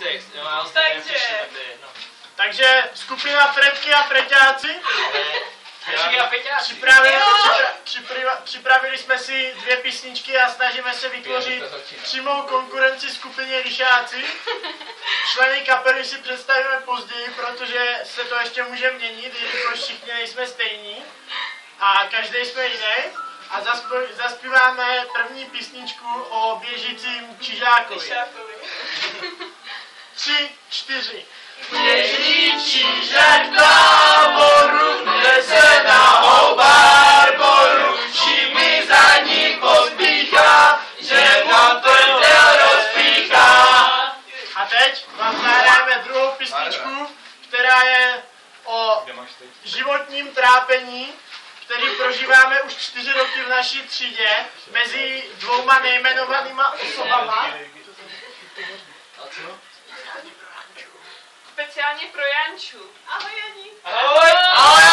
text, jo, já Takže skupina Fredky a Freťáci. Připravili jsme si 2 písničky a snažíme se vytvořit přímou konkurenci skupině Lišáci. Členy kapely si představíme později, protože se to ještě může měnit, jelikož všichni nejsme stejní a každý jsme jiný. A zaspíváme první písničku o běžícím čižákovi. 3, 4. Běží čižák na moru, nese na hobarboru, všimi za ní pospíchá, že na prdel rozpíchá. A teď vám zahráme druhou písničku, která je o životním trápení, který prožíváme už 4 roky v naší třídě mezi 2 nejmenovanýma osobama. Speciálně pro Janču. Ahoj, Janí. Ahoj. Ahoj.